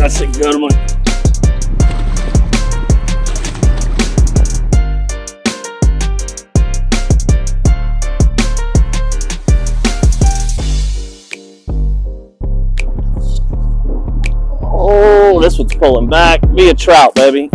That's a good one. Oh, this one's pulling back. Be a trout, baby.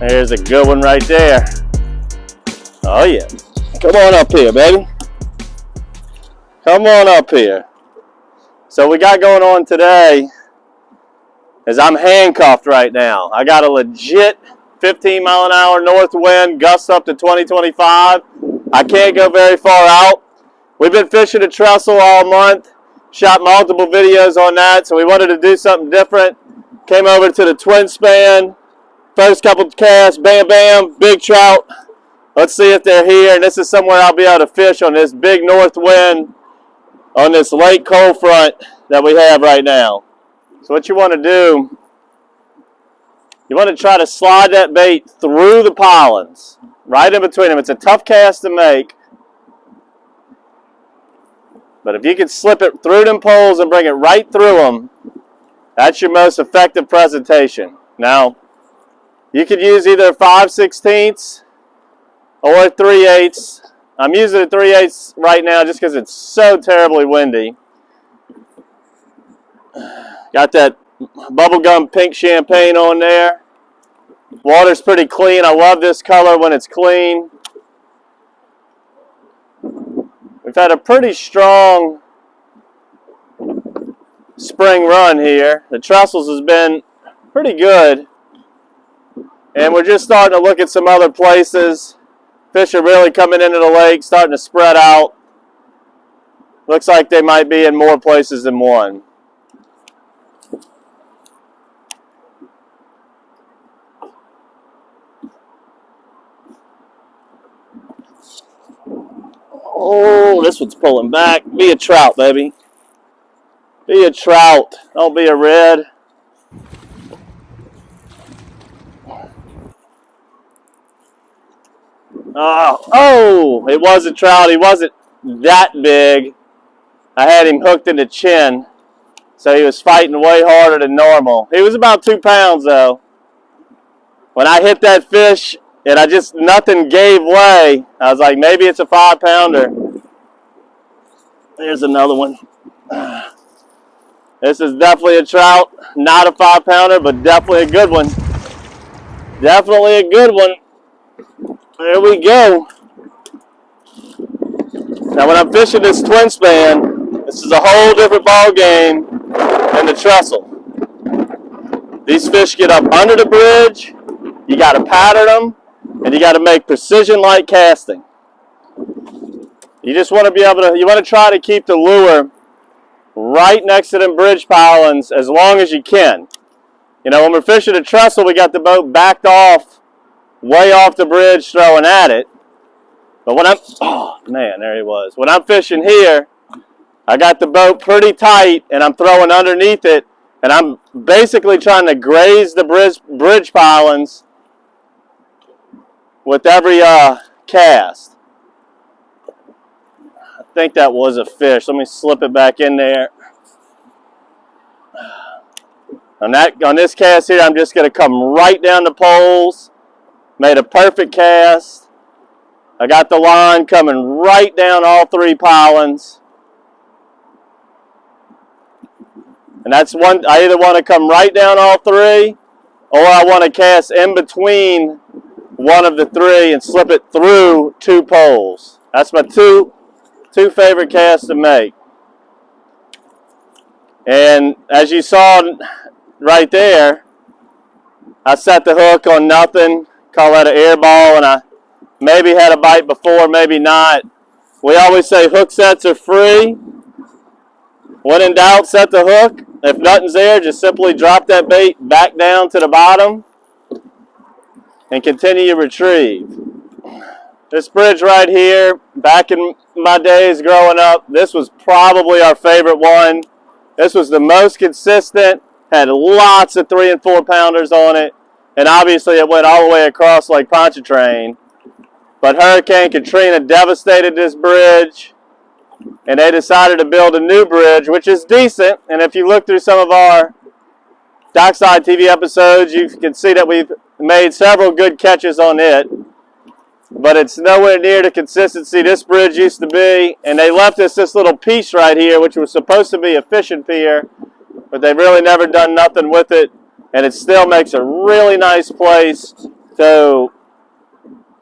There's a good one right there. Oh yeah. Come on up here, baby. Come on up here. So we got going on today is I'm handcuffed right now. I got a legit 15 mile an hour north wind, gusts up to 20-25. I can't go very far out. We've been fishing a trestle all month. Shot multiple videos on that, so we wanted to do something different. Came over to the twin span. First couple casts, bam, bam, big trout. Let's see if they're here. And this is somewhere I'll be able to fish on this big north wind on this lake cold front that we have right now. So what you want to do, you want to try to slide that bait through the pollards, right in between them. It's a tough cast to make. But if you can slip it through them poles and bring it right through them, that's your most effective presentation. Now, you could use either 5/16 or 3/8. I'm using a 3/8 right now just because it's so terribly windy. Got that bubblegum pink champagne on there. Water's pretty clean. I love this color when it's clean. We've had a pretty strong spring run here. The trestles has been pretty good. And we're just starting to look at some other places. Fish are really coming into the lake, starting to spread out. Looks like they might be in more places than one. Oh, this one's pulling back. Be a trout, baby. Be a trout. Don't be a red. Oh, it was a trout. He wasn't that big. I had him hooked in the chin, so he was fighting way harder than normal. He was about 2 pounds, though. When I hit that fish, and nothing gave way, I was like, maybe it's a 5-pounder. There's another one. This is definitely a trout. Not a 5-pounder, but definitely a good one. Definitely a good one. There we go. Now when I'm fishing this twin span, this is a whole different ball game than the trestle. These fish get up under the bridge, you got to pattern them, and you got to make precision-like casting. You just want to be able to, you want to try to keep the lure right next to them bridge pilings as long as you can. You know, when we're fishing a trestle, we got the boat backed off, way off the bridge throwing at it. But when I'm, oh man, there he was. When I'm fishing here, I got the boat pretty tight and I'm throwing underneath it and I'm basically trying to graze the bridge pilings with every cast. I think that was a fish. Let me slip it back in there. On this cast here, I'm just going to come right down the poles. Made a perfect cast. I got the line coming right down all 3 pilings. And that's one, I either want to come right down all 3 or I want to cast in between one of the 3 and slip it through 2 poles. That's my two favorite casts to make. And as you saw right there, I set the hook on nothing. Call that an air ball, and I maybe had a bite before, maybe not. We always say hook sets are free. When in doubt, set the hook. If nothing's there, just simply drop that bait back down to the bottom and continue your retrieve. This bridge right here, back in my days growing up, this was probably our favorite one. This was the most consistent, had lots of 3 and 4 pounders on it, and obviously it went all the way across Lake Pontchartrain. But Hurricane Katrina devastated this bridge, and they decided to build a new bridge, which is decent. And if you look through some of our DockSide TV episodes, you can see that we've made several good catches on it. But it's nowhere near the consistency this bridge used to be. And they left us this little piece right here, which was supposed to be a fishing pier, but they've really never done nothing with it. And it still makes a really nice place to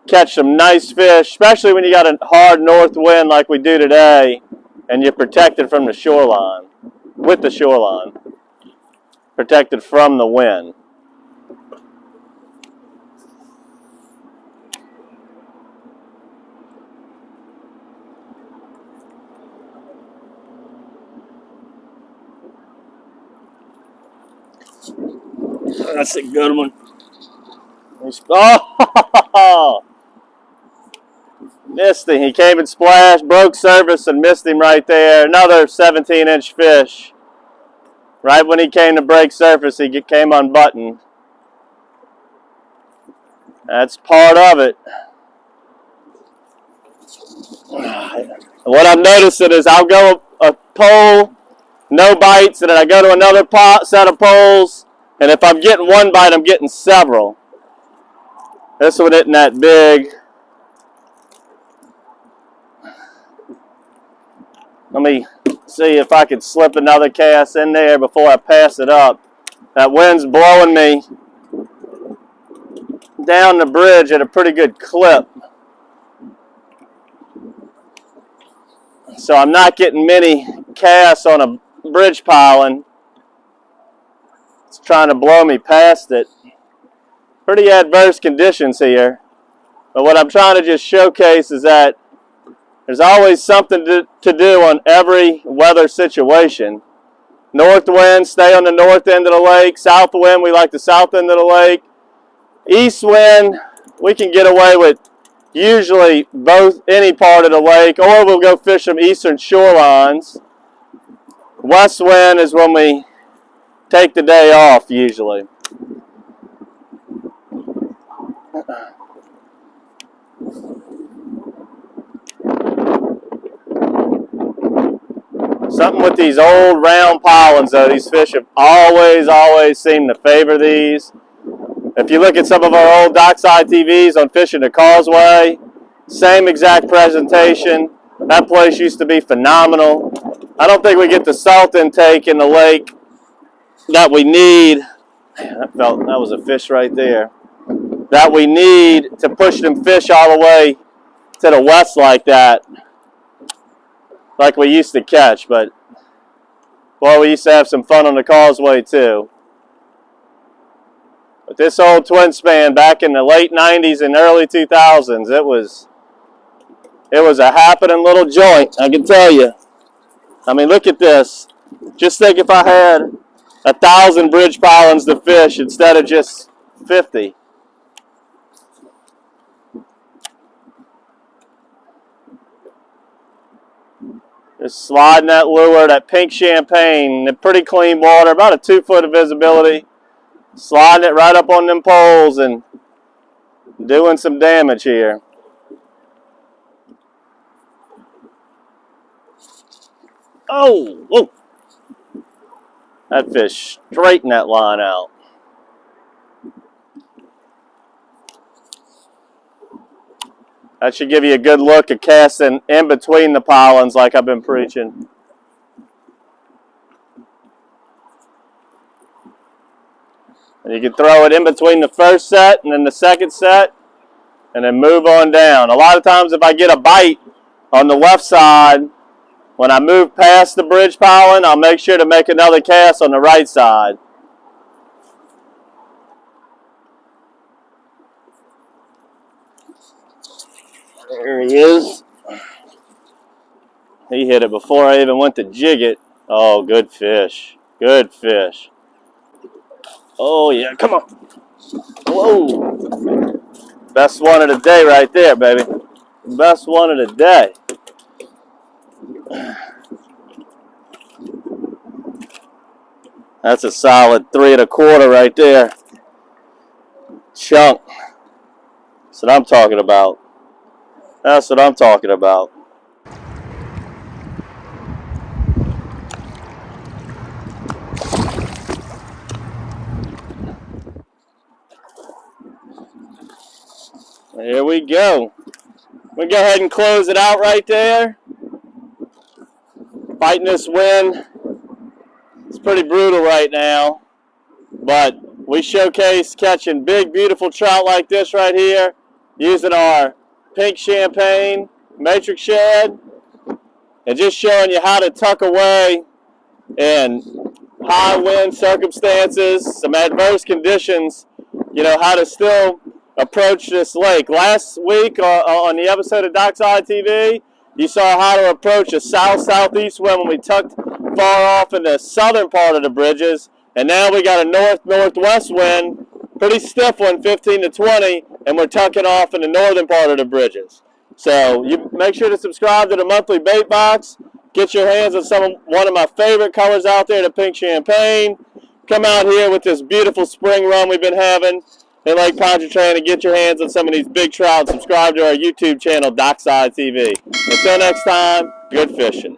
catch some nice fish, especially when you got a hard north wind like we do today, and you're protected from the shoreline, with the shoreline, protected from the wind. That's a good one. Oh! Missed him. He came and splashed, broke surface, and missed him right there. Another 17-inch fish. Right when he came to break surface, he came unbuttoned. That's part of it. What I'm noticing is I'll go a pole, no bites, and then I go to another set of poles, and if I'm getting one bite, I'm getting several. This one isn't that big. Let me see if I can slip another cast in there before I pass it up. That wind's blowing me down the bridge at a pretty good clip. So I'm not getting many casts on a bridge piling. It's trying to blow me past it. Pretty adverse conditions here. But what I'm trying to just showcase is that there's always something to do on every weather situation. North wind, stay on the north end of the lake. South wind, we like the south end of the lake. East wind, we can get away with usually any part of the lake, or we'll go fish some eastern shorelines. West wind is when we take the day off usually. Something with these old round pilings though, these fish have always seemed to favor these. If you look at some of our old DockSide TVs on Fishing the Causeway, same exact presentation. That place used to be phenomenal. I don't think we get the salt intake in the lake that we need. That was a fish right there. That we need to push them fish all the way to the west like that, like we used to catch. But boy, we used to have some fun on the causeway too. But this old twin span back in the late 90s and early 2000s, it was a happening little joint, I can tell you. I mean, look at this. Just think if I had 1,000 bridge pilings to fish instead of just 50. Just sliding that lure, that pink champagne, the pretty clean water, about a 2 foot of visibility. Sliding it right up on them poles and doing some damage here. Oh, whoa. That fish straightened that line out. That should give you a good look at casting in between the pilings like I've been preaching. And you can throw it in between the first set and then the second set and then move on down. A lot of times if I get a bite on the left side, when I move past the bridge piling, I'll make sure to make another cast on the right side. There he is. He hit it before I even went to jig it. Oh, good fish. Good fish. Oh, yeah, come on. Whoa. Best one of the day right there, baby. Best one of the day. That's a solid 3 1/4 right there. Chunk. That's what I'm talking about. That's what I'm talking about. Here we go. We'll go ahead and close it out right there. Fighting this wind. It's pretty brutal right now. But we showcase catching big, beautiful trout like this right here using our pink champagne matrix shad and just showing you how to tuck away in high wind circumstances, some adverse conditions, you know, how to still approach this lake. Last week on the episode of DockSide TV, you saw how to approach a south-southeast wind when we tucked far off in the southern part of the bridges. And now we got a north-northwest wind, pretty stiff one, 15 to 20, and we're tucking off in the northern part of the bridges. So you make sure to subscribe to the monthly bait box. Get your hands on one of my favorite colors out there, the pink champagne. Come out here with this beautiful spring run we've been having in Lake Pontchartrain and get your hands on some of these big trout. Subscribe to our YouTube channel, DockSide TV. Until next time, good fishing.